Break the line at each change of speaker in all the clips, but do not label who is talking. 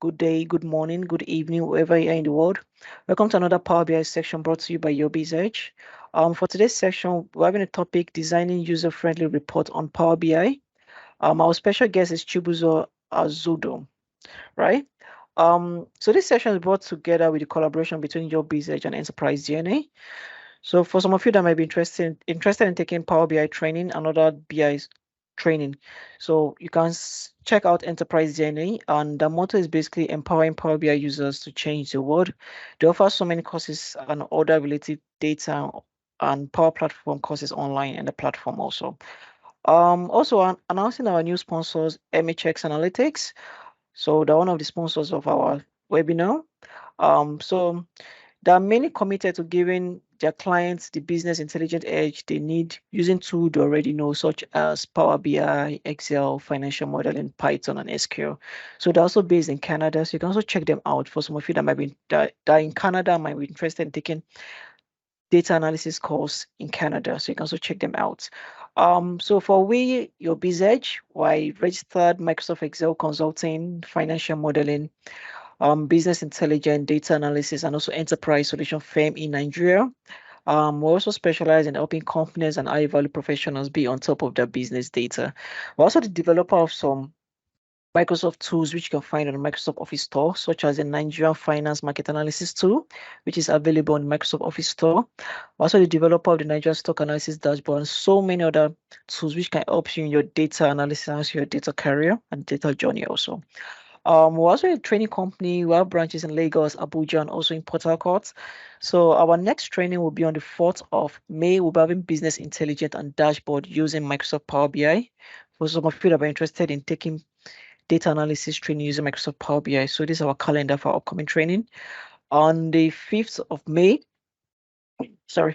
good day, good morning, good evening, wherever you are in the world. Welcome to another Power BI section brought to you by UrBizEdge. For today's section, we're having a topic, designing user-friendly report on Power BI. Our special guest is Chibuzor Azodo, right? So this session is brought together with the collaboration between UrBizEdge and Enterprise DNA. So for some of you that might be interested in taking Power BI training and other BI training, so you can check out Enterprise DNA, and the motto is basically empowering Power BI users to change the world. They offer so many courses and other related data and Power Platform courses online and the platform also. Also announcing our new sponsors, MHX Analytics. So they're one of the sponsors of our webinar. So there are many committed to giving their clients the business intelligent edge they need using tools they already know, such as Power BI, Excel, financial modeling, Python, and SQL. So they're also based in Canada. So you can also check them out for some of you that might be that are in Canada, might be interested in taking data analysis course in Canada. So you can also check them out. So for UrBizEdge, why registered Microsoft Excel consulting, financial modeling, business intelligence, data analysis, and also enterprise solution firm in Nigeria. We also specialize in helping companies and high-value professionals be on top of their business data. We're also the developer of some Microsoft tools which you can find on the Microsoft Office Store, such as the Nigerian Finance Market Analysis tool, which is available on the Microsoft Office Store. We're also the developer of the Nigerian Stock Analysis Dashboard and so many other tools which can help you in your data analysis, your data career, and data journey also. We're also a training company. We have branches in Lagos, Abuja, and also in Port Harcourt. So our next training will be on the 4th of May. We'll be having business intelligence and dashboard using Microsoft Power BI. For some of you that are interested in taking data analysis training using Microsoft Power BI. So this is our calendar for our upcoming training. On the 5th of May, we'll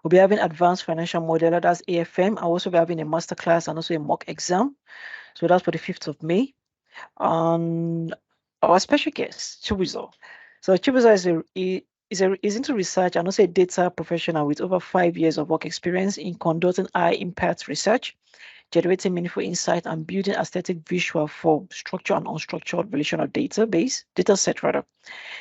be having advanced financial modeler, that's AFM. I'll also be having a masterclass and also a mock exam. So that's for the 5th of May. And our special guest, Chibuzor. So Chibuzor is into research and also a data professional with over 5 years of work experience in conducting high impact research, generating meaningful insight, and building aesthetic visual for structured and unstructured relational data set rather.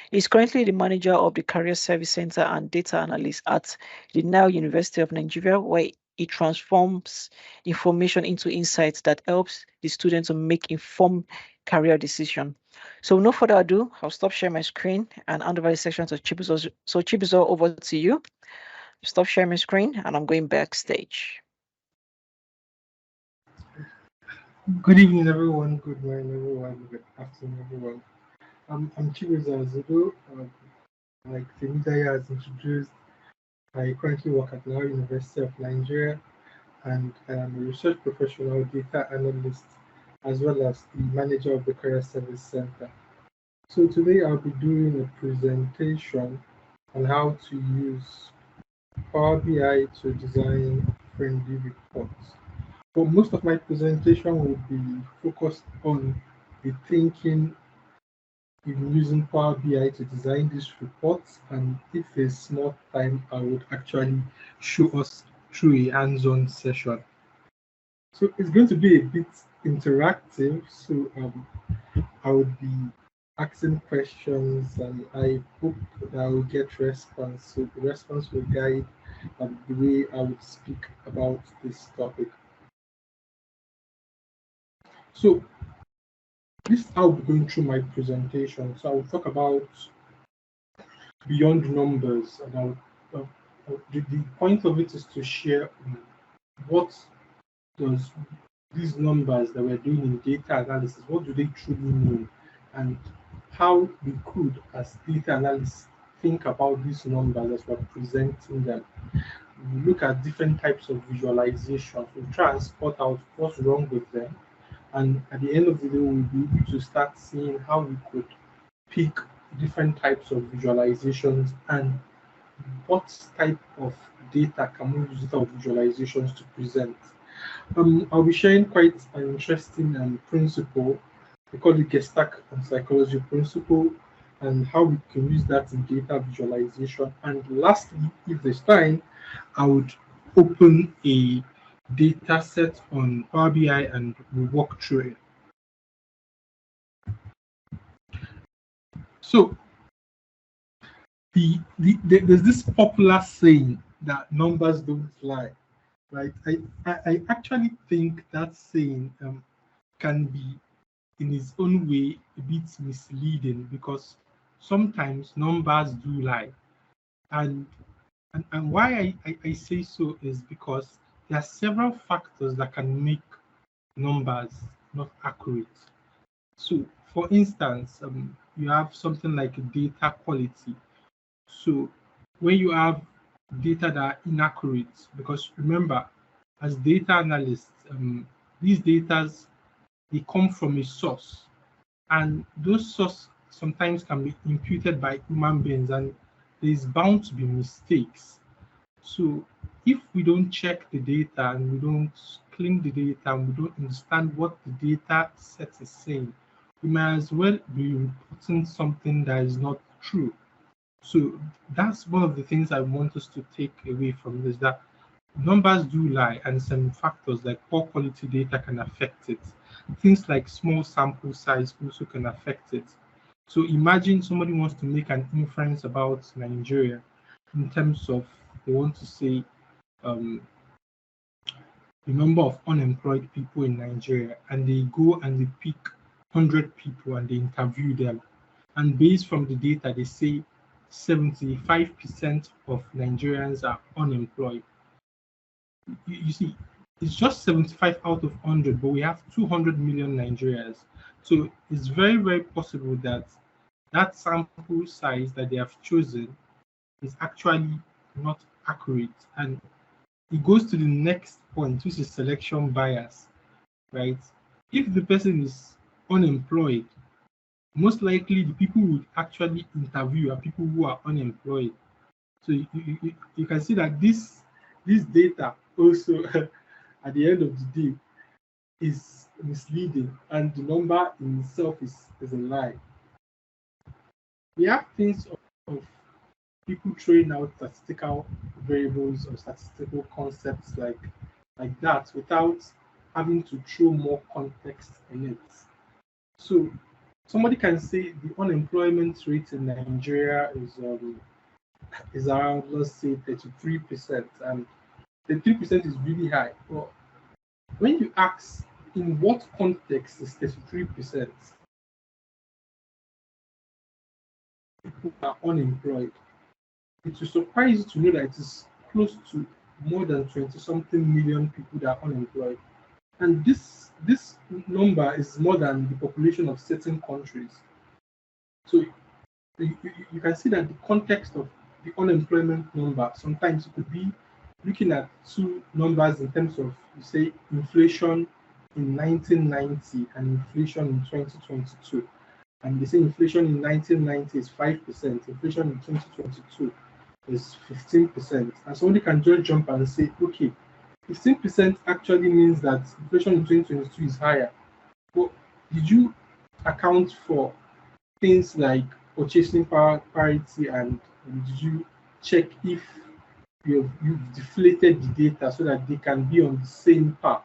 He's currently the manager of the Career Service Center and data analyst at the Nile University of Nigeria, where he transforms information into insights that helps the students to make informed career decision. So no further ado, I'll stop sharing my screen and hand over the section to Chibuzor. So Chibuzor, over to you. Stop sharing my screen and I'm going backstage.
Good evening, everyone. Good morning, everyone. Good afternoon, everyone. I'm Chibuzor Azodo. Like Temidaya has introduced, I currently work at Nile University of Nigeria, and I am a research professional, data analyst, as well as the manager of the Career Service Center. So today I'll be doing a presentation on how to use Power BI to design friendly reports. But most of my presentation will be focused on the thinking in using Power BI to design these reports, and if there's more time, I would actually show us through a hands-on session. So it's going to be a bit interactive. So I would be asking questions, and I hope that I will get response. So the response will guide the way I would speak about this topic. So this I'll be going through my presentation. So I will talk about beyond numbers, and the point of it is to share what does these numbers that we're doing in data analysis, what do they truly mean, and how we could, as data analysts, think about these numbers as we're presenting them. We look at different types of visualizations. We try and spot out what's wrong with them, and at the end of the day, we'll be able to start seeing how we could pick different types of visualizations and what type of data can we use data visualizations to present. I'll be sharing quite an interesting principle. We call it Gestalt and psychology principle, and how we can use that in data visualization. And lastly, if there's time, I would open a data set on Power BI and we'll walk through it. So there's this popular saying that numbers don't lie, right? I actually think that saying can be in its own way a bit misleading, because sometimes numbers do lie. And and why I say so is because there are several factors that can make numbers not accurate. So, for instance, you have something like data quality. So, when you have data that are inaccurate, because remember, as data analysts, these data they come from a source, and those source sometimes can be imputed by human beings, and there is bound to be mistakes. So if we don't check the data and we don't clean the data and we don't understand what the data set is saying, we might as well be reporting something that is not true. So that's one of the things I want us to take away from this, that numbers do lie, and some factors like poor quality data can affect it. Things like small sample size also can affect it. So imagine somebody wants to make an inference about Nigeria in terms of, they want to say um, the number of unemployed people in Nigeria, and they go and they pick 100 people and they interview them. And based from the data, they say 75% of Nigerians are unemployed. You see, it's just 75 out of 100, but we have 200 million Nigerians. So it's very, very possible that that sample size that they have chosen is actually not accurate. And it goes to the next point, which is selection bias, right? If the person is unemployed, most likely the people would actually interview are people who are unemployed. So you can see that this data also at the end of the day is misleading, and the number in itself is a lie. We have things of people throwing out statistical variables or statistical concepts like that without having to throw more context in it. So somebody can say the unemployment rate in Nigeria is around, let's say, 33%, and 33% is really high. But when you ask in what context is 33% people are unemployed, it will surprise you to know that it is close to more than 20 something million people that are unemployed. And this number is more than the population of certain countries. So you can see that the context of the unemployment number sometimes it could be looking at two numbers in terms of, you say, inflation in 1990 and inflation in 2022. And they say inflation in 1990 is 5%, inflation in 2022 is 15%. And somebody can just jump and say, okay, 15% actually means that inflation in 2022 is higher. But did you account for things like purchasing power parity, and did you check if you've deflated the data so that they can be on the same path?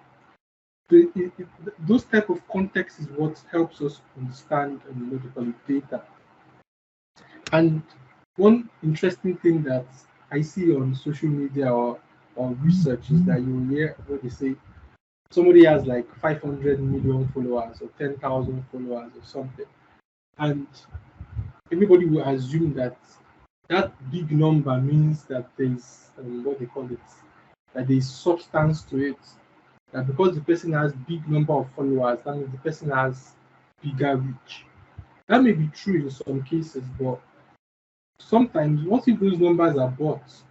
So those type of context is what helps us understand logical data. And one interesting thing that I see on social media or research is that you hear what they say somebody has like 500 million followers or 10,000 followers or something, and everybody will assume that that big number means that there's what they call it, that there's substance to it. That because the person has big number of followers, that means the person has bigger reach. That may be true in some cases, but sometimes what if those numbers are bots?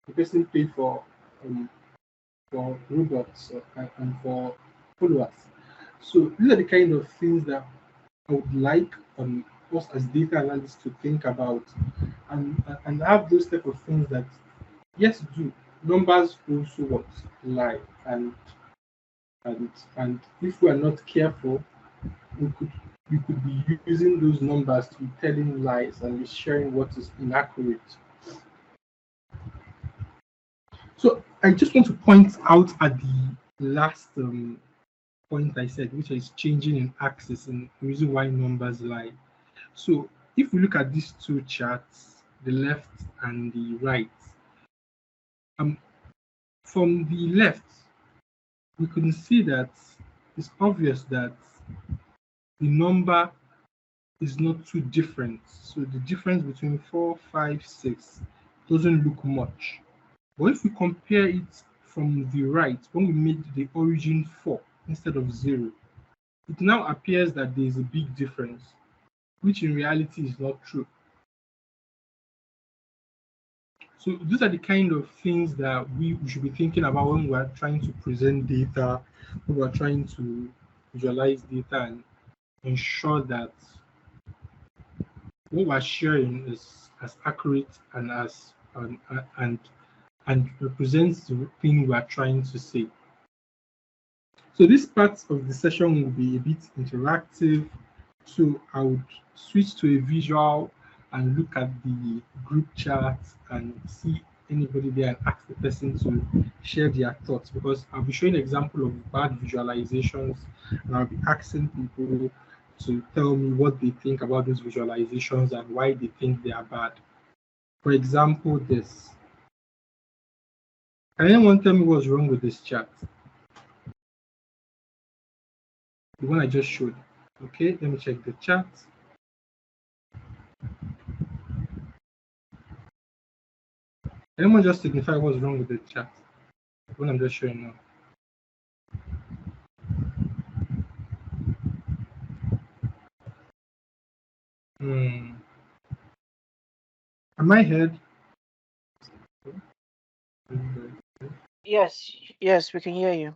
The person paid for robots and for followers. So these are the kind of things that I would like us as data analysts to think about, and have those type of things that, yes, do numbers also what lie, and if we are not careful, we could we could be using those numbers to be telling lies and be sharing what is inaccurate. So I just want to point out at the last point I said, which is changing in axis and the reason why numbers lie. So if we look at these two charts, the left and the right, from the left, we can see that it's obvious that the number is not too different. So the difference between 4, 5, 6 doesn't look much. But if we compare it from the right, when we made the origin 4 instead of 0, it now appears that there is a big difference, which in reality is not true. So these are the kind of things that we should be thinking about when we are trying to present data, when we are trying to visualize data and ensure that what we're sharing is as accurate and as and represents the thing we are trying to say. So this part of the session will be a bit interactive. So I would switch to a visual and look at the group chat and see anybody there and ask the person to share their thoughts, because I'll be showing an example of bad visualizations and I'll be asking people to tell me what they think about those visualizations and why they think they are bad. For example, this. Can anyone tell me what's wrong with this chart? The one I just showed. Okay, let me check the chat. Anyone just signify what's wrong with the chat? The one I'm just showing now. Am I heard?
Yes, we can hear you.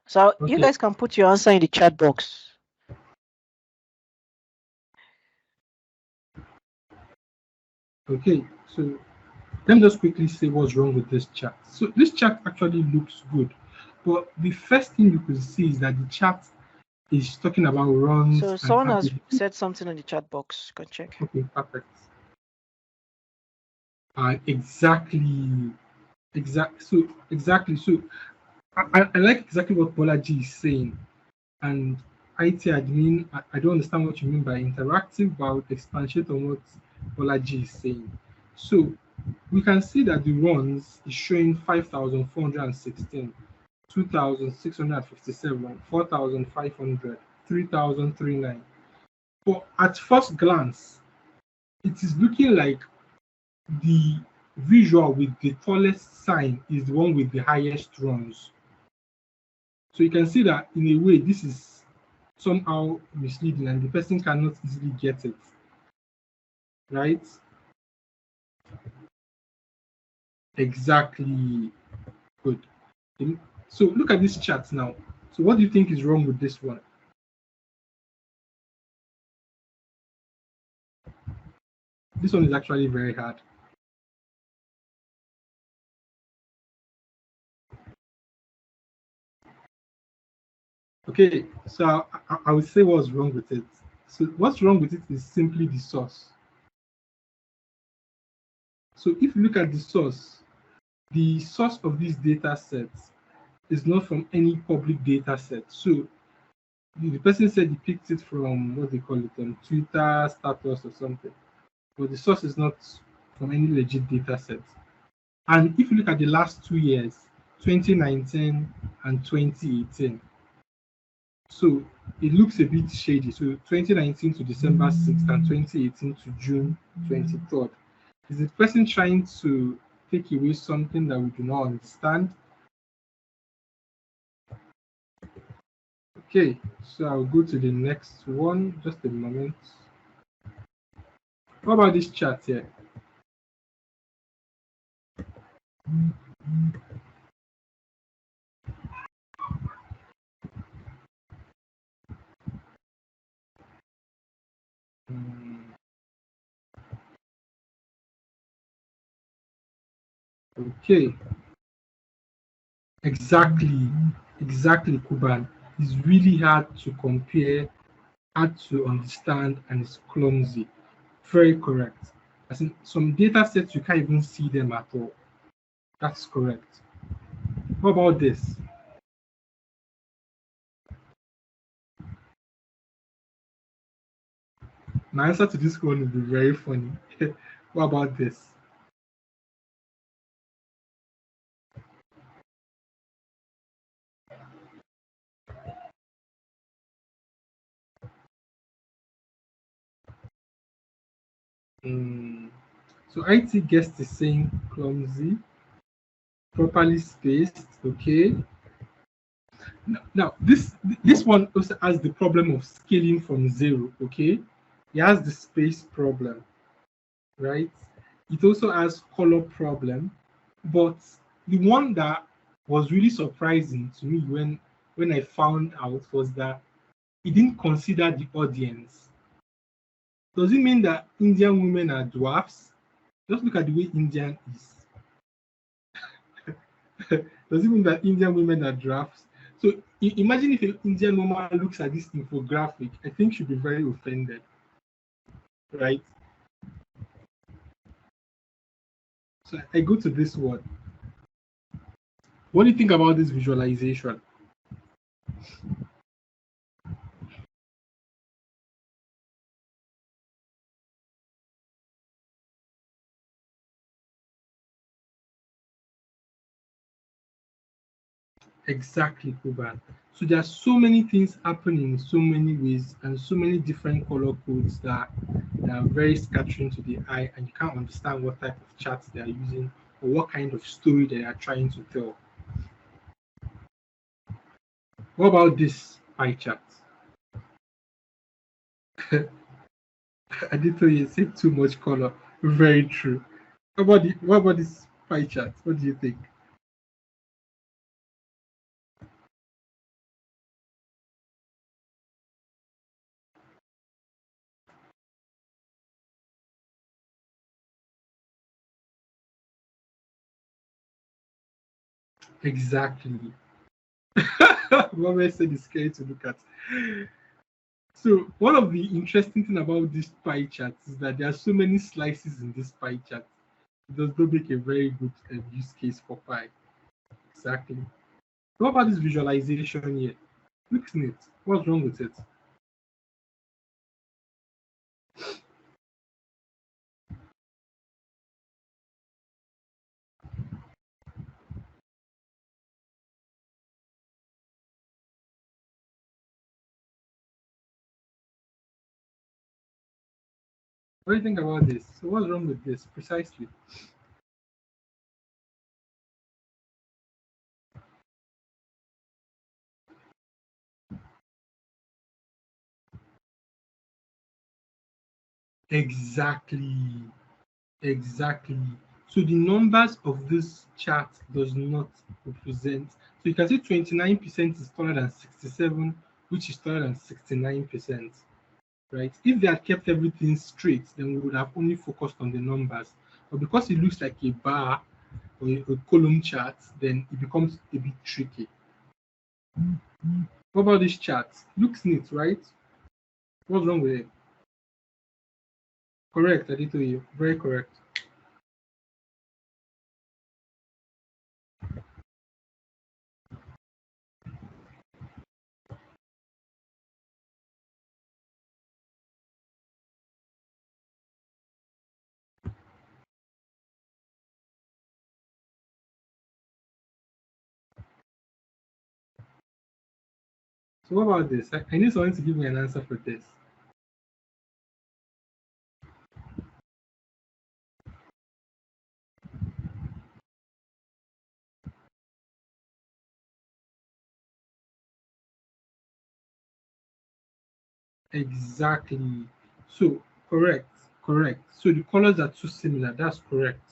So
Okay.
you guys can put your answer in the chat box.
Okay, so let me just quickly say what's wrong with this chart. So this chart actually looks good, but the first thing you could see is that the chart is talking about runs
So
and
someone has
averages.
said something in the chat box. You can check.
Okay, perfect. Exactly. So I like exactly what Bolaji is saying. And IT admin, I don't understand what you mean by interactive, but I would expatiate on what Bolaji is saying. So we can see that the runs is showing 5,416, 2,657, 4,500, 3,039. But at first glance, it is looking like the visual with the tallest sign is the one with the highest runs. So you can see that in a way, this is somehow misleading and the person cannot easily get it, right? Exactly. Good. So look at this chart now. So what do you think is wrong with this one? This one is actually very hard. Okay, so I would say what's wrong with it. So what's wrong with it is simply the source. So if you look at the source of these data sets is not from any public data set. So the person said he picked it from what they call it on Twitter status or something, but the source is not from any legit data set. And if you look at the last 2 years, 2019 and 2018, so it looks a bit shady. So 2019 to December 6th and 2018 to June 23rd. Is the person trying to take away something that we do not understand? Okay, so I'll go to the next one. Just a moment. What about this chart here? Hmm, okay, exactly, Kuban. It's really hard to compare, hard to understand, and it's clumsy. Very correct. As in some data sets, you can't even see them at all. That's correct. What about this? My answer to this one will be very funny. What about this? Hmm. So IT guest is saying clumsy, properly spaced. Okay. Now this one also has the problem of scaling from zero. Okay, it has the space problem, right? It also has color problem, but the one that was really surprising to me when I found out was that he didn't consider the audience. Does it mean that Indian women are dwarfs? Just look at the way Indian is. Does it mean that Indian women are dwarfs? So imagine if an Indian woman looks at this infographic, I think she'll be very offended, right? So I go to this one. What do you think about this visualization? Exactly, Kuban. So there are so many things happening in so many ways and so many different color codes that are very scattering to the eye, and you can't understand what type of charts they are using or what kind of story they are trying to tell. What about this pie chart? I did tell you say too much color. Very true. What about this pie chart? What do you think? Exactly. What I said is scary to look at. So one of the interesting thing about this pie chart is that there are so many slices in this pie chart. It does not make a very good use case for pie. Exactly. What about this visualization here? Looks neat. What's wrong with it? What do you think about this? So what's wrong with this precisely? Exactly. Exactly. So the numbers of this chart does not represent. So you can see 29% is taller than 67, which is taller than 69%, right? If they had kept everything straight, then we would have only focused on the numbers. But because it looks like a bar or a column chart, then it becomes a bit tricky. What about this chart? Looks neat, right? What's wrong with it? Correct, I did tell you. Very correct. So what about this? I need someone to give me an answer for this. Exactly. So correct, correct. So the colors are too similar. That's correct.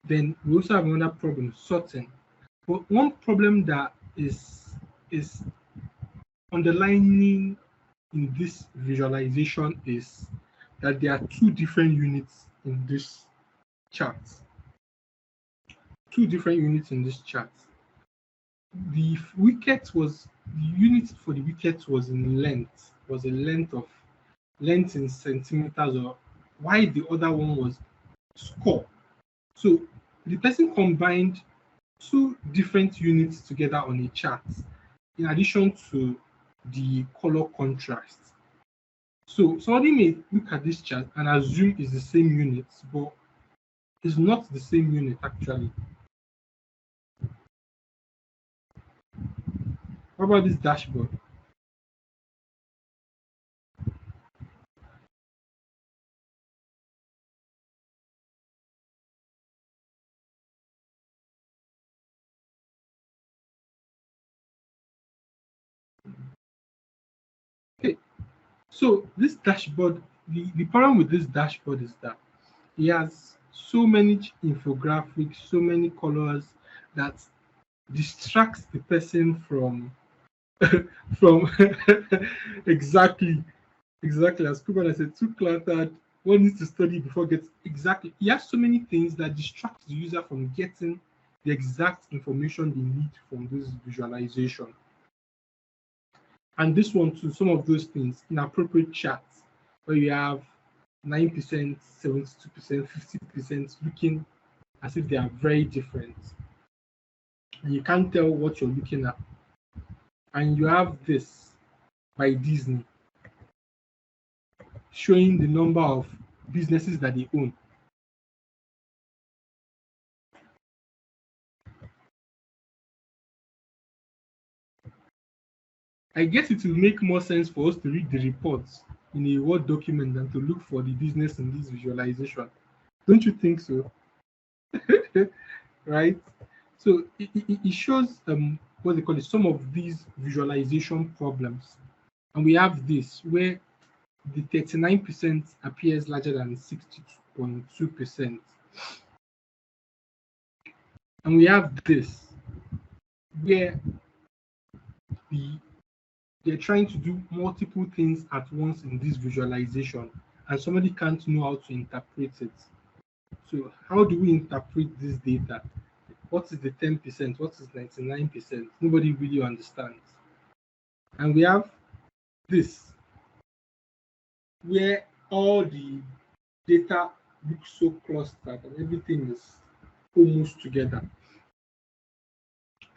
Then we also have another problem, sorting. But one problem that is underlining in this visualization is that there are two different units in this chart. Two different units in this chart. The unit for the wicket was in length, was a length in centimeters, or why the other one was score. So the person combined two different units together on a chart in addition to the color contrast. So somebody may look at this chart and assume it's the same units, but it's not the same unit actually. What about this dashboard? Okay, so this dashboard, the problem with this dashboard is that it has so many infographics, so many colors that distracts the person from from exactly exactly as Kuban said, too cluttered. One needs to study before getting exactly. He has so many things that distract the user from getting the exact information they need from this visualization. And this one too, some of those things, inappropriate charts where you have 9%, 72%, 50% looking as if they are very different. And you can't tell what you're looking at. And you have this by Disney showing the number of businesses that they own. I guess it will make more sense for us to read the reports in a Word document than to look for the business in this visualization. Don't you think so? Right? So it shows what they call it, some of these visualization problems. And we have this where the 39% appears larger than 60.2%. And we have this where the they're trying to do multiple things at once in this visualization and somebody can't know how to interpret it. So how do we interpret this data? What is the 10%? What is 99%? Nobody really understands. And we have this where all the data looks so clustered and everything is almost together.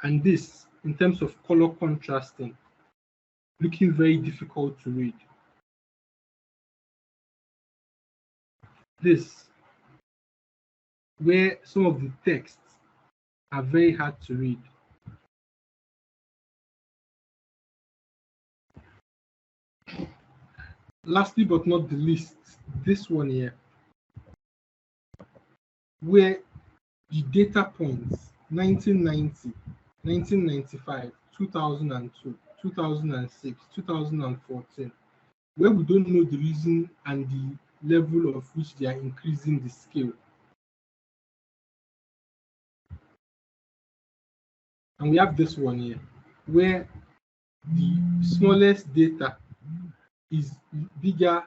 And this, in terms of color contrasting, looking very difficult to read. This, where some of the texts are very hard to read. Lastly, but not the least, this one here, where the data points 1990, 1995, 2002, 2006, 2014, where we don't know the reason and the level of which they are increasing the scale. And we have this one here, where the smallest data is bigger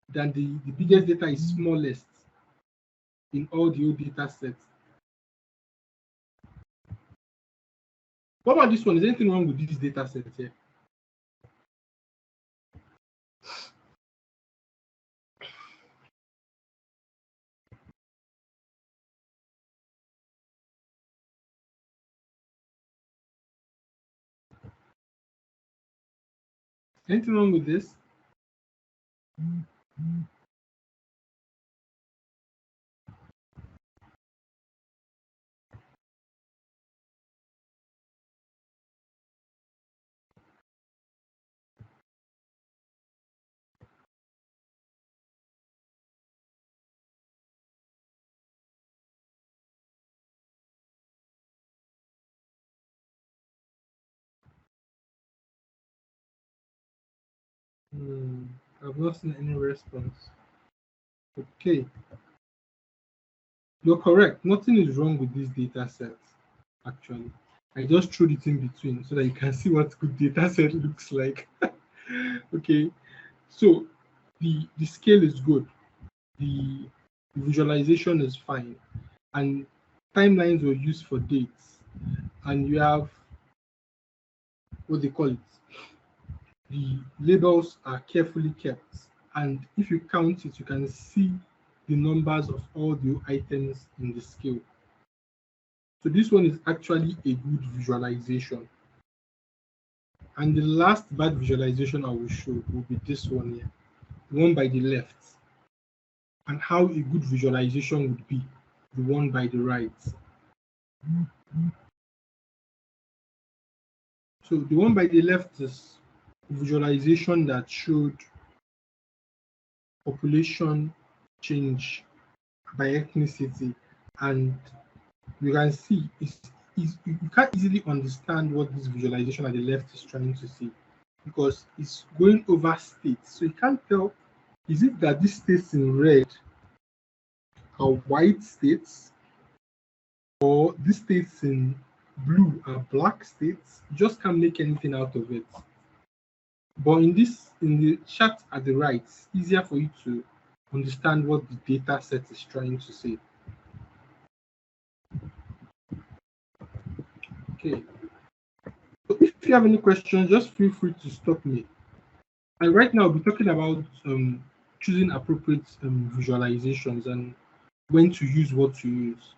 than the biggest data is smallest in all the old data sets. What about this one? Is anything wrong with this data set here? Anything wrong with this? I've not seen any response. Okay, you're correct. Nothing is wrong with this data set, actually. I just threw it in between so that you can see what good data set looks like. Okay, so the scale is good. The visualization is fine. And timelines were used for dates. And you have what they call it. The labels are carefully kept. And if you count it, you can see the numbers of all the items in the scale. So this one is actually a good visualization. And the last bad visualization I will show will be this one here, the one by the left, and how a good visualization would be the one by the right. So the one by the left is visualization that showed population change by ethnicity, and you can see you can't easily understand what this visualization at the left is trying to say because it's going over states. So you can't tell, is it that these states in red are white states or these states in blue are black states? You just can't make anything out of it. But in the chart at the right, it's easier for you to understand what the data set is trying to say. Okay. So if you have any questions, just feel free to stop me. And right now, we'll be talking about choosing appropriate visualizations and when to use what to use.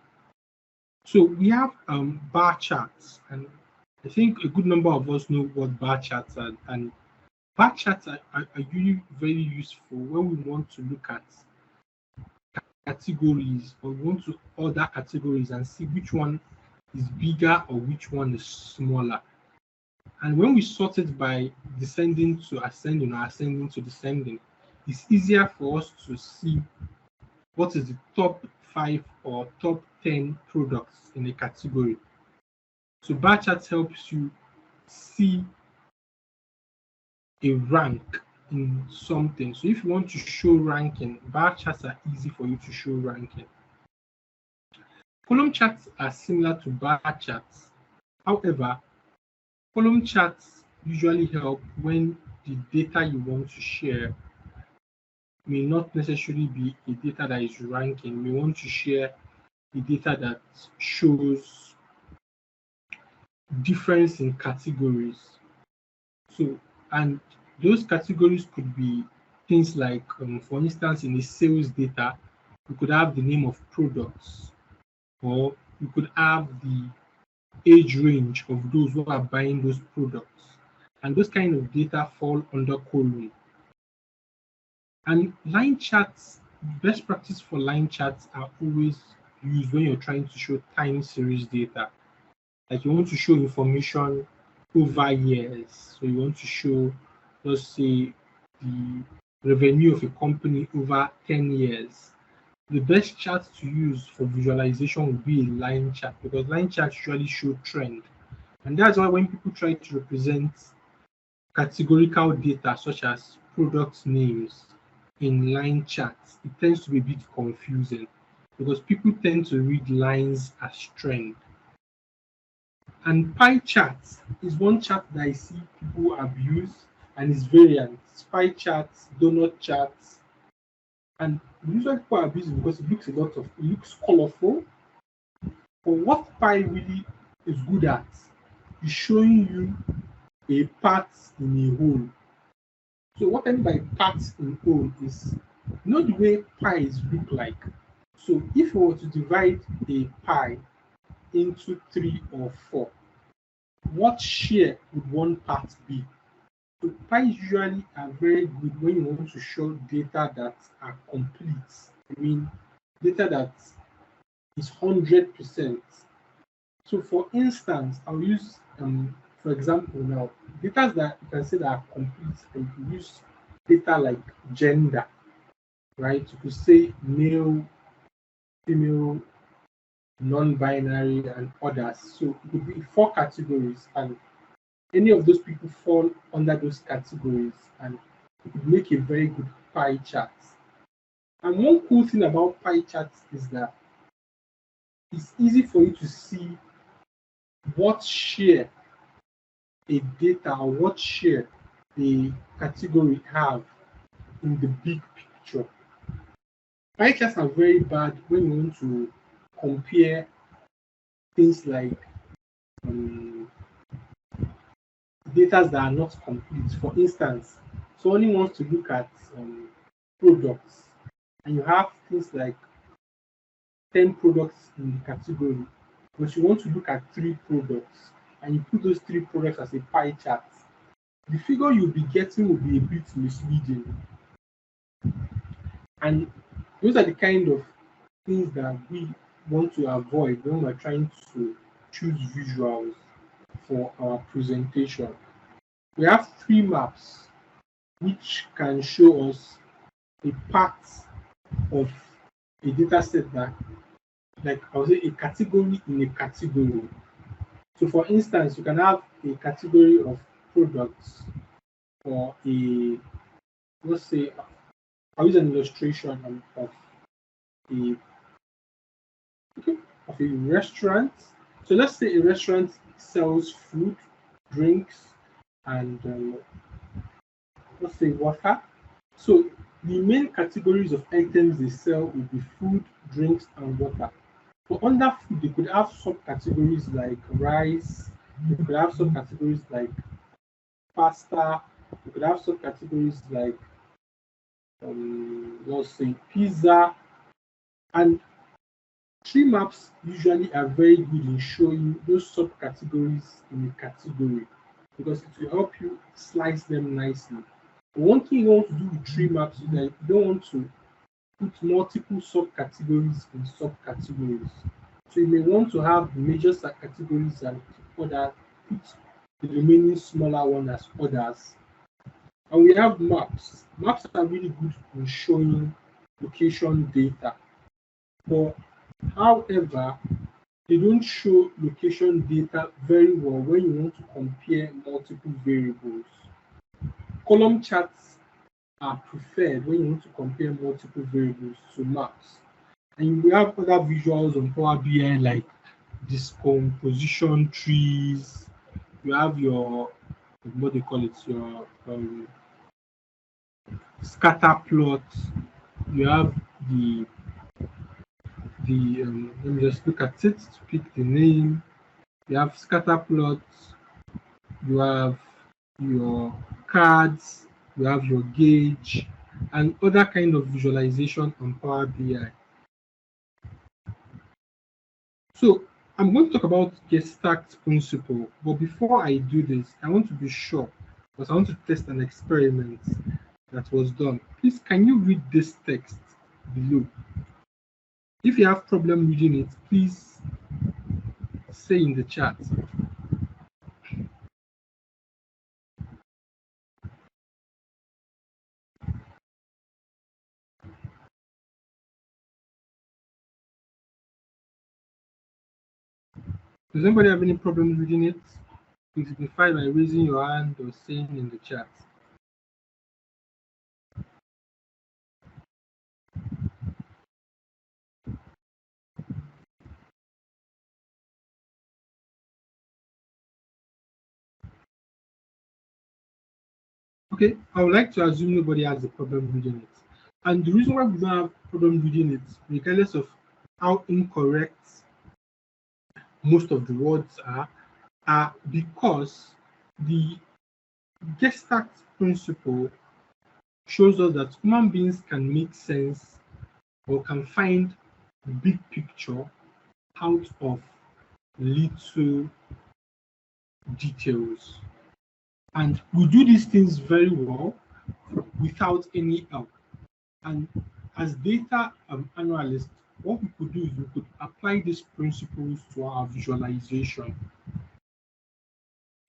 So we have bar charts, and I think a good number of us know what bar charts are. And bar charts are really very useful when we want to look at categories or we want to order categories and see which one is bigger or which one is smaller. And when we sort it by descending to ascending or ascending to descending, it's easier for us to see what is the top 5 or top 10 products in a category. So bar chart helps you see a rank in something. So if you want to show ranking, bar charts are easy for you to show ranking. Column charts are similar to bar charts. However, column charts usually help when the data you want to share may not necessarily be a data that is ranking. We want to share the data that shows difference in categories. So, and those categories could be things like, for instance, in the sales data, we could have the name of products, or we could have the age range of those who are buying those products. And those kind of data fall under column. And line charts, best practice for line charts are always used when you're trying to show time series data. Like you want to show information over years. So you want to show, let's say, the revenue of a company over 10 years. The best chart to use for visualization would be a line chart because line charts usually show trend. And that's why when people try to represent categorical data such as product names in line charts, it tends to be a bit confusing because people tend to read lines as trend. And pie charts is one chart that I see people abuse and is variant. Pie charts, donut charts, and usually people abuse it because it looks colorful. But what pie really is good at is showing you a part in a whole. So what I mean by parts in whole is not the way pies look like. So if you were to divide a pie into 3 or 4, what share would one part be? So pies usually are very good when you want to show data that are complete. I mean data that is 100%. So for instance, I'll use for example now, data that you can say that are complete, and you can use data like gender, right? You could say male, female, non-binary, and others. So it could be 4 categories, and any of those people fall under those categories, and it could make a very good pie chart. And one cool thing about pie charts is that it's easy for you to see what share a data or what share the category have in the big picture. Pie charts are very bad when you want to compare things like data that are not complete. For instance, someone wants to look at products, and you have things like 10 products in the category, but you want to look at 3 products, and you put those 3 products as a pie chart. the figure you'll be getting will be a bit misleading. And those are the kind of things that we want to avoid when we're trying to choose visuals for our presentation. We have three maps which can show us a part of a data set that, like I would say, a category in a category. So for instance, you can have a category of products for a, let's say, I'll use an illustration of a of a restaurant. So let's say a restaurant sells food, drinks, and let's say water. So the main categories of items they sell will be food, drinks, and water. But under food, they could have subcategories like rice, they could have subcategories like pasta, they could have subcategories like let's say pizza, and tree maps usually are very good in showing those subcategories in a category because it will help you slice them nicely. But one thing you want to do with tree maps is that you don't want to put multiple subcategories in subcategories. So you may want to have the major subcategories and put the remaining smaller one as others. And we have maps. Maps are really good in showing location data. But however, they don't show location data very well when you want to compare multiple variables. Column charts are preferred when you want to compare multiple variables to maps. And we have other visuals on Power BI like decomposition trees. You have your, what they call it, your scatter plots. You have let me just look at it to pick the name. You have scatter plots, you have your cards, you have your gauge, and other kind of visualization on Power BI. So I'm going to talk about Gestalt principle, but before I do this, I want to be sure because I want to test an experiment that was done. Please, can you read this text below? If you have problem reading it, please say in the chat. Does anybody have any problem reading it? Please signify by raising your hand or saying in the chat. Okay, I would like to assume nobody has a problem reading it. And the reason why we don't have problem reading it, regardless of how incorrect most of the words are because the Gestalt principle shows us that human beings can make sense or can find the big picture out of little details. And we do these things very well without any help. And as data analysts, what we could do is we could apply these principles to our visualization.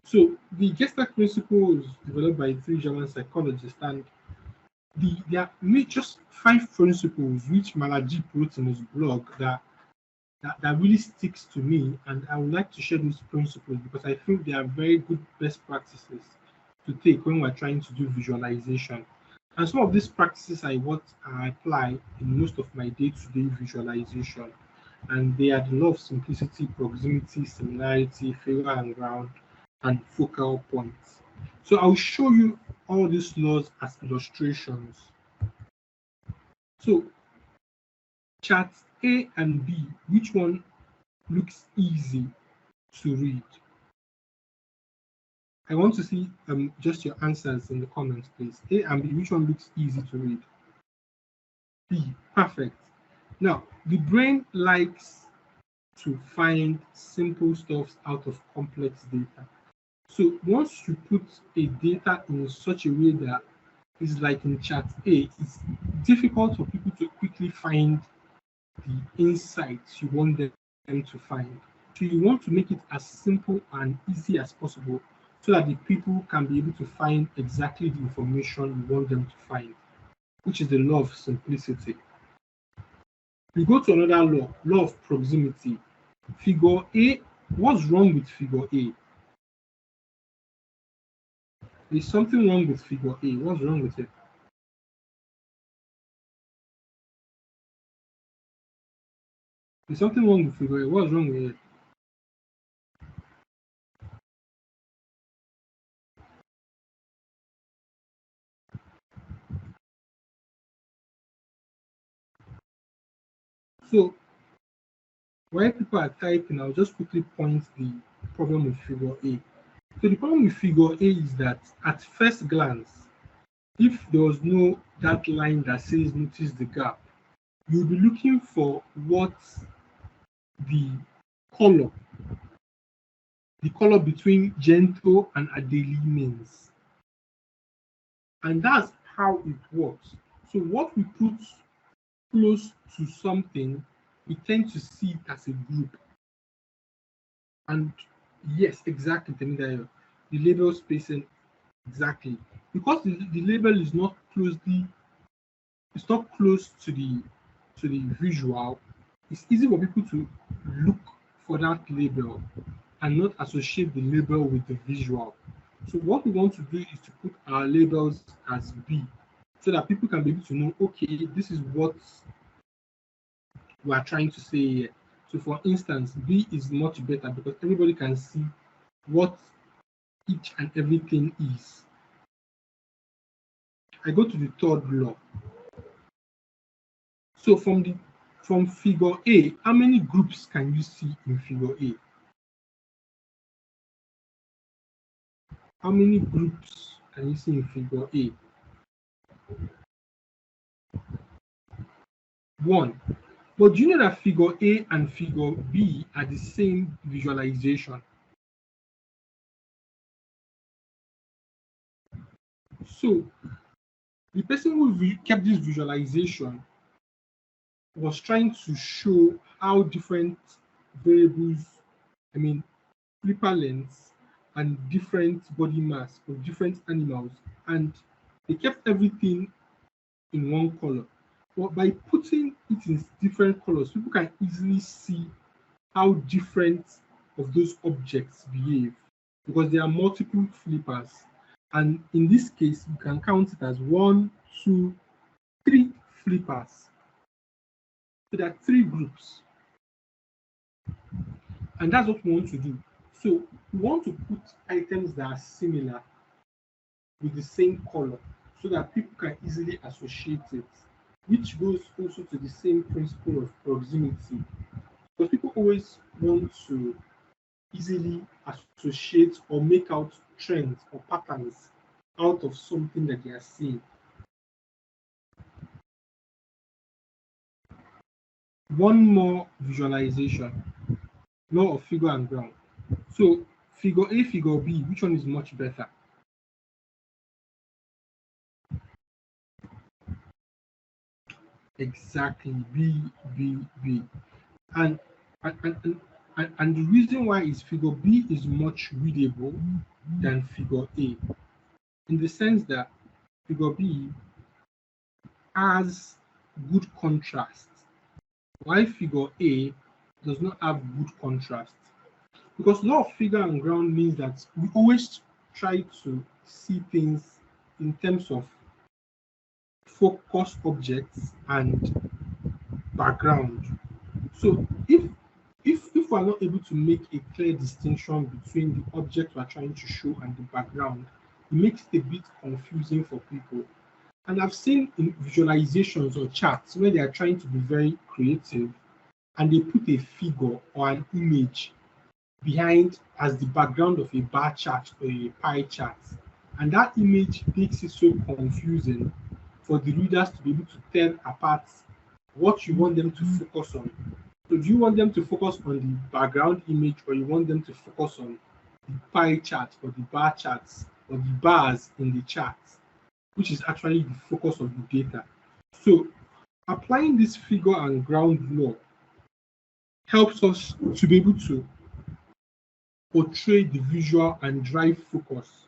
So the Gestalt principle was developed by three German psychologists, and there are just 5 principles which Malajip wrote in his blog that really sticks to me, and I would like to share those principles because I feel they are very good best practices to take when we're trying to do visualization. And some of these practices are what I apply in most of my day-to-day visualization. And they are the law of simplicity, proximity, similarity, favor and ground, and focal points. So I'll show you all these laws as illustrations. So charts A and B, which one looks easy to read? I want to see just your answers in the comments, please. A and B, which one looks easy to read? B, perfect. Now, the brain likes to find simple stuff out of complex data. So once you put a data in such a way that is like in chart A, it's difficult for people to quickly find the insights you want them to find. So you want to make it as simple and easy as possible so that the people can be able to find exactly the information you want them to find, which is the law of simplicity. We go to another law of proximity. Figure A, what's wrong with figure A? There's something wrong with figure A. What's wrong with it? There's something wrong with figure A. What's wrong with it? So while people are typing, I'll just quickly point the problem with figure A. So the problem with figure A is that at first glance, if there was no that line that says notice the gap, you'll be looking for what the color, the color between Gento and Adeli means. And that's how it works. So what we put close to something, we tend to see it as a group. And yes, exactly, Temidayo, the label spacing, exactly. Because the label is not closely, it's not close to the visual, it's easy for people to look for that label and not associate the label with the visual. So what we want to do is to put our labels as B so that people can be able to know, okay, this is what we are trying to say here. So for instance, B is much better because everybody can see what each and everything is. I go to the third law. So from figure A, how many groups can you see in figure A? How many groups can you see in figure A? One. But do you know that figure A and figure B are the same visualization? So the person who kept this visualization was trying to show how different variables, I mean, flipper lengths and different body mass of different animals, and they kept everything in one color. But by putting it in different colors, people can easily see how different of those objects behave because there are multiple flippers. And in this case, you can count it as 1, 2, 3 flippers. So there are 3 groups. And that's what we want to do. So we want to put items that are similar with the same color so that people can easily associate it, which goes also to the same principle of proximity. Because people always want to easily associate or make out trends or patterns out of something that they are seeing. One more visualization, law of figure and ground. So figure A, figure B, which one is much better? Exactly, B, B, B. And and, and, and the reason why is figure B is much readable than figure A, in the sense that figure B has good contrast, while figure A does not have good contrast. Because law of figure and ground means that we always try to see things in terms of focus objects and background. So if we're not able to make a clear distinction between the object we're trying to show and the background, it makes it a bit confusing for people. And I've seen in visualizations or charts where they are trying to be very creative and they put a figure or an image behind as the background of a bar chart or a pie chart. And that image makes it so confusing for the readers to be able to tell apart what you want them to focus on. So do you want them to focus on the background image or you want them to focus on the pie chart or the bar charts or the bars in the charts, which is actually the focus of the data. So applying this figure and ground law helps us to be able to portray the visual and drive focus.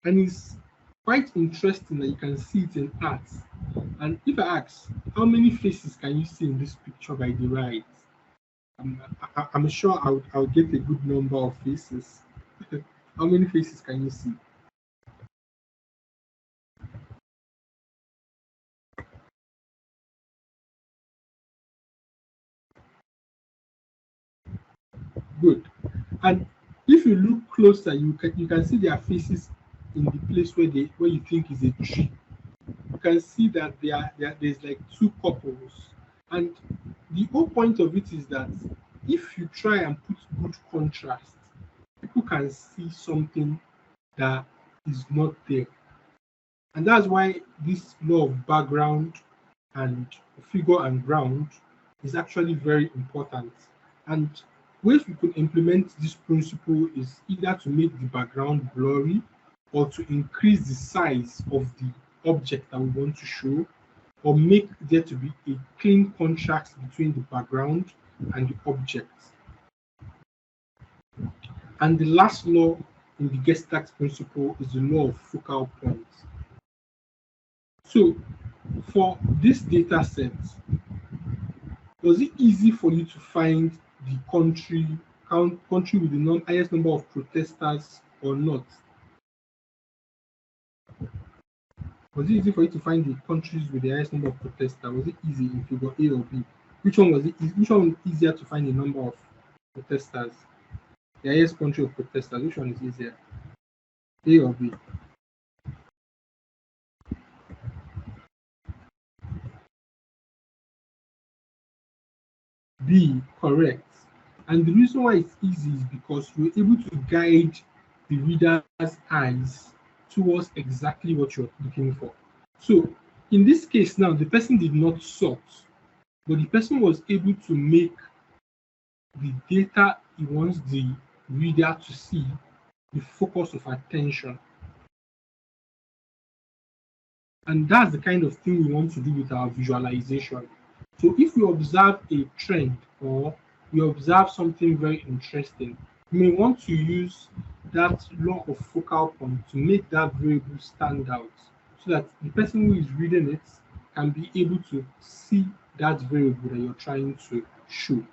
And it's quite interesting that you can see it in art. And if I ask, how many faces can you see in this picture by the right? I'm sure I'll get a good number of faces. How many faces can you see? Good. And if you look closer, you can see their faces in the place where you think is a tree. You can see that there's like two couples. And the whole point of it is that if you try and put good contrast, people can see something that is not there. And that's why this law of background and figure and ground is actually very important. And ways we could implement this principle is either to make the background blurry or to increase the size of the object that we want to show, or make there to be a clean contrast between the background and the object. And the last law in the Gestalt principle is the law of focal points. So for this data set, was it easy for you to find the country with the highest number of protesters or not? Was it easy for you to find the countries with the highest number of protesters? Was it easy in figure A or B? Which one was easier to find the number of protesters? The highest country of protesters, which one is easier? A or B? B, correct. And the reason why it's easy is because you're able to guide the reader's eyes towards exactly what you're looking for. So in this case now, the person did not sort, but the person was able to make the data he wants the reader to see the focus of attention. And that's the kind of thing we want to do with our visualization. So if we observe a trend or we observe something very interesting, we may want to use that law of focal point to make that variable stand out so that the person who is reading it can be able to see that variable that you're trying to show.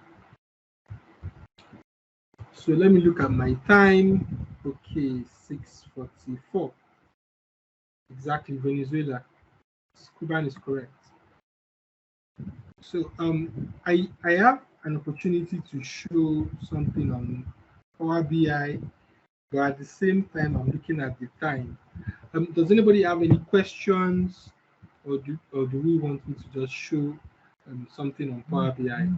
So let me look at my time. Okay, 6:44. Exactly, Venezuela. Cuban is correct. So I have an opportunity to show something on Power BI, but at the same time I'm looking at the time. Does anybody have any questions, or do we want me to just show something on Power BI?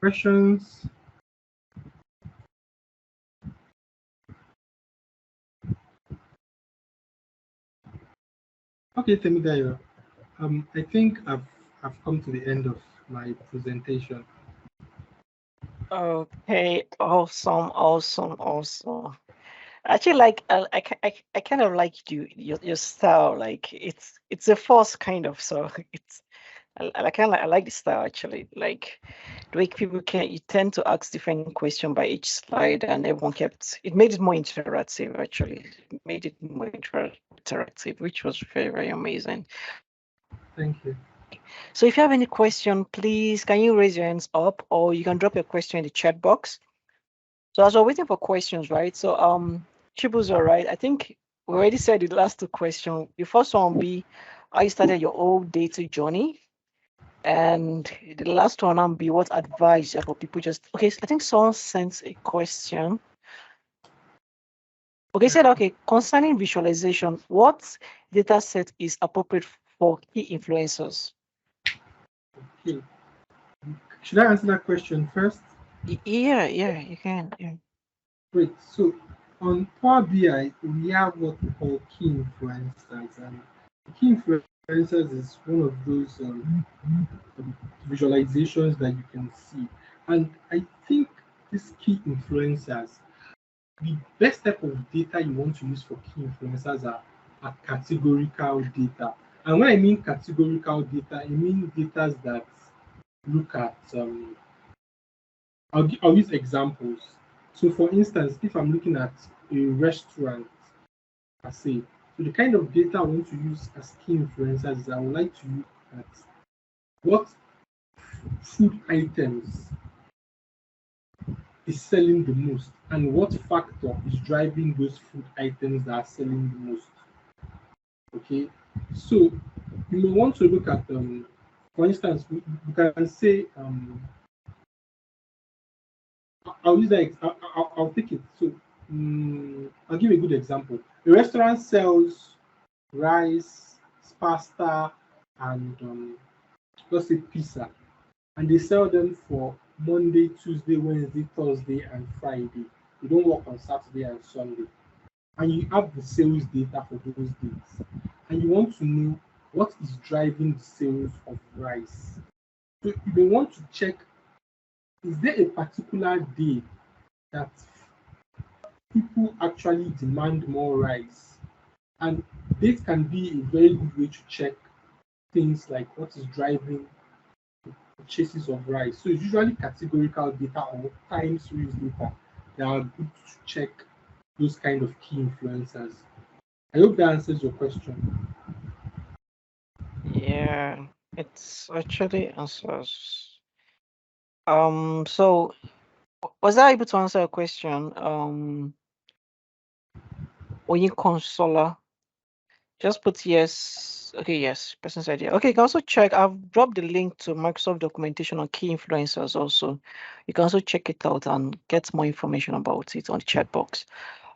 Questions? Okay, Temidayo. I think I've come to the end of my presentation.
Okay, awesome. Actually, like I kind of like your style. Like it's a force kind of. So it's I like the style actually. Like the way people you tend to ask different questions by each slide, and everyone it made it more interactive. Actually, it made it more interactive, which was very amazing.
Thank you.
So if you have any question, please can you raise your hands up, or you can drop your question in the chat box. So as we're waiting for questions, right? So Chibuzor, right? I think we already said the last two questions. The first one will be how you started your old data journey. And the last one will be what advice you have for people okay, so I think someone sent a question. Okay, said okay, concerning visualization, what data set is appropriate for key influencers?
Okay. Should I answer that question first?
Yeah, you can. Yeah.
Great. So on Power BI, we have what we call key influencers, and key influencers is one of those visualizations that you can see. And I think these key influencers, the best type of data you want to use for key influencers are categorical data. And when I mean categorical data, I mean data that look at I'll use examples. So for instance, if I'm looking at a restaurant per se, so the kind of data I want to use as key influencers is I would like to look at what food items is selling the most and what factor is driving those food items that are selling the most. Okay, so you may want to look at for instance, we can say I'll use that. I'll take it. So I'll give you a good example. A restaurant sells rice, pasta, and let's say pizza, and they sell them for Monday, Tuesday, Wednesday, Thursday, and Friday. They don't work on Saturday and Sunday. And you have the sales data for those days, and you want to know what is driving the sales of rice. So you may want to check: is there a particular day that people actually demand more rice? And this can be a very good way to check things like what is driving purchases of rice. So it's usually categorical data or time series data that are good to check those kind of key influencers. I hope that answers your question.
Yeah, it's actually answers. So was I able to answer a question? Oyin Consola. Just put yes. Okay, yes. Person's idea. Okay, you can also check. I've dropped the link to Microsoft documentation on key influencers also. You can also check it out and get more information about it on the chat box.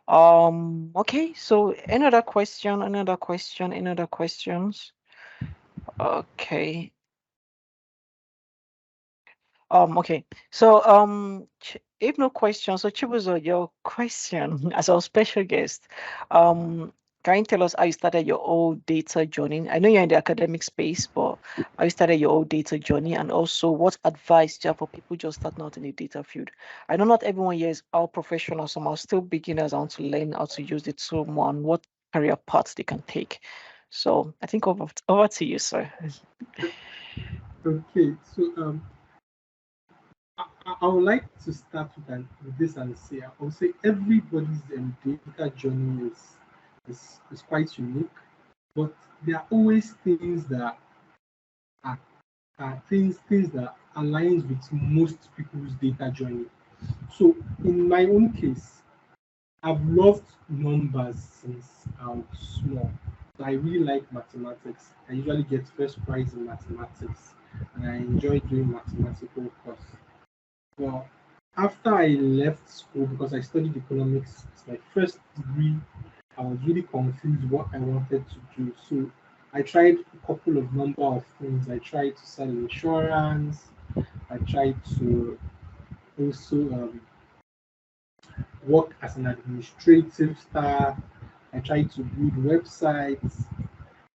Okay, so another question, another question, another questions. Okay. Okay. So, if no questions, so Chibuzo, your question as our special guest, can you tell us how you started your old data journey? I know you're in the academic space, but how you started your old data journey, and also what advice do you have for people just starting out in the data field? I know not everyone here is all professional, some are still beginners. I want to learn how to use the tool more and what career paths they can take. So I think over to you, sir.
Okay, so I would like to start with this and say I would say everybody's data journey is quite unique, but there are always things that are, things that aligns with most people's data journey. So in my own case, I've loved numbers since I was small. So I really like mathematics. I usually get first prize in mathematics, and I enjoy doing mathematical course. Well, after I left school because I studied economics, it's my first degree. I was really confused what I wanted to do. So I tried a couple of number of things. I tried to sell insurance. I tried to also work as an administrative staff. I tried to build websites.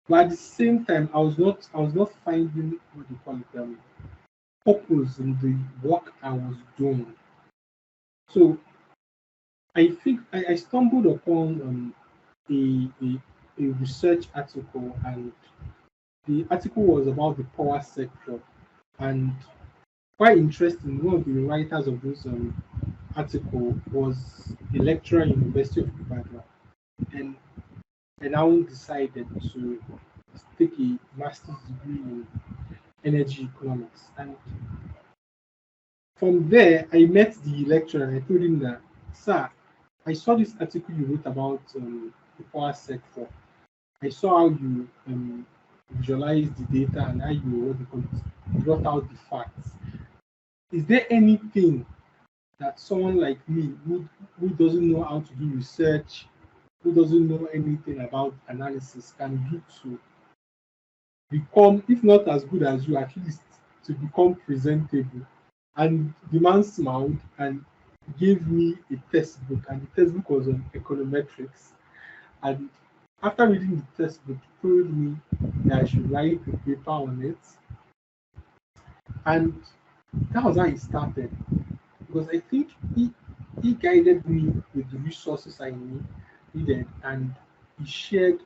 But at the same time, I was not finding what they call it purpose in the work I was doing. So I think I stumbled upon a research article, and the article was about the power sector. And quite interesting, one of the writers of this article was a lecturer in University of Ibadan, and I now decided to take a master's degree in energy economics. And from there, I met the lecturer and I told him that, sir, I saw this article you wrote about the power sector. I saw how you visualize the data and how you what they call it, brought out the facts. Is there anything that someone like me who doesn't know how to do research, who doesn't know anything about analysis can do to become, if not as good as you, at least to become presentable. And the man smiled and gave me a textbook, and the textbook was on econometrics. And after reading the textbook, he told me that I should write a paper on it. And that was how it started. Because I think he guided me with the resources I needed, and he shared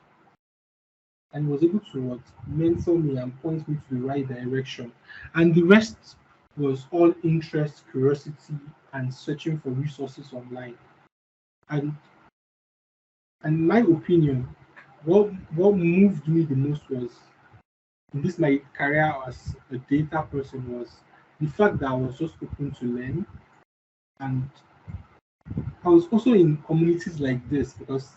and was able to what, mentor me and point me to the right direction. And the rest was all interest, curiosity, and searching for resources online. And in my opinion, what moved me the most was in this my career as a data person was the fact that I was just open to learn, and I was also in communities like this because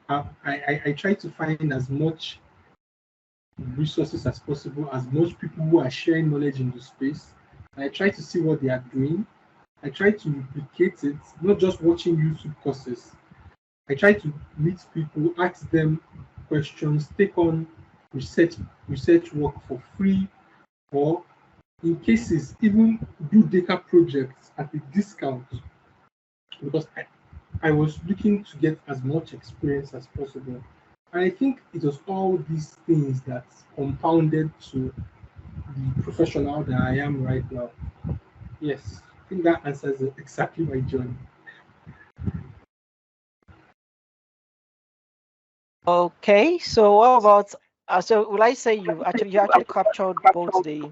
I try to find as much resources as possible, as much people who are sharing knowledge in the space. I try to see what they are doing. I try to replicate it, not just watching YouTube courses. I try to meet people, ask them questions, take on research work for free, or in cases even do data projects at a discount because I was looking to get as much experience as possible. And I think it was all these things that compounded to the professional that I am right now. Yes, I think that answers exactly my journey.
Okay, so what about so will I say you actually captured both the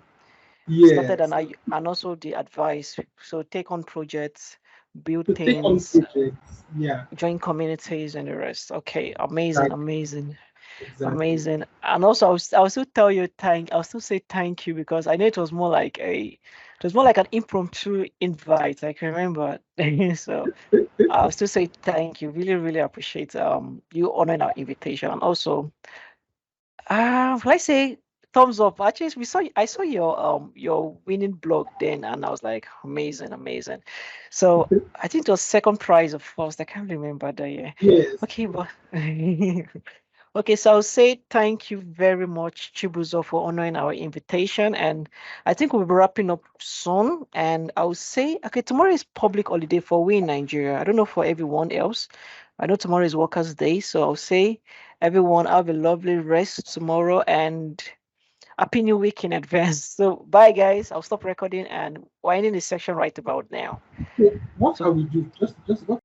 started
Yes,
and also the advice. So take on projects, build
to take on
things,
projects. Yeah,
join communities and the rest. Okay, amazing,
exactly,
amazing,
exactly.
amazing. And also I'll still tell you I'll still say thank you because I know it was more like an impromptu invite. I can remember. So I'll still say thank you. Really, really appreciate you honoring our invitation. And also, let's say thumbs up. Actually, I saw your winning blog then, and I was like, amazing, amazing. So I think it was second prize or first. I can't remember the year.
Yes.
Okay, but okay, so I'll say thank you very much, Chibuzo, for honoring our invitation. And I think we'll be wrapping up soon. And I'll say, okay, tomorrow is public holiday for we in Nigeria. I don't know for everyone else. I know tomorrow is Workers' Day. So I'll say, everyone, have a lovely rest tomorrow and happy new week in advance. So bye, guys. I'll stop recording and we're ending this section right about now.
So what
So
can we do? Just what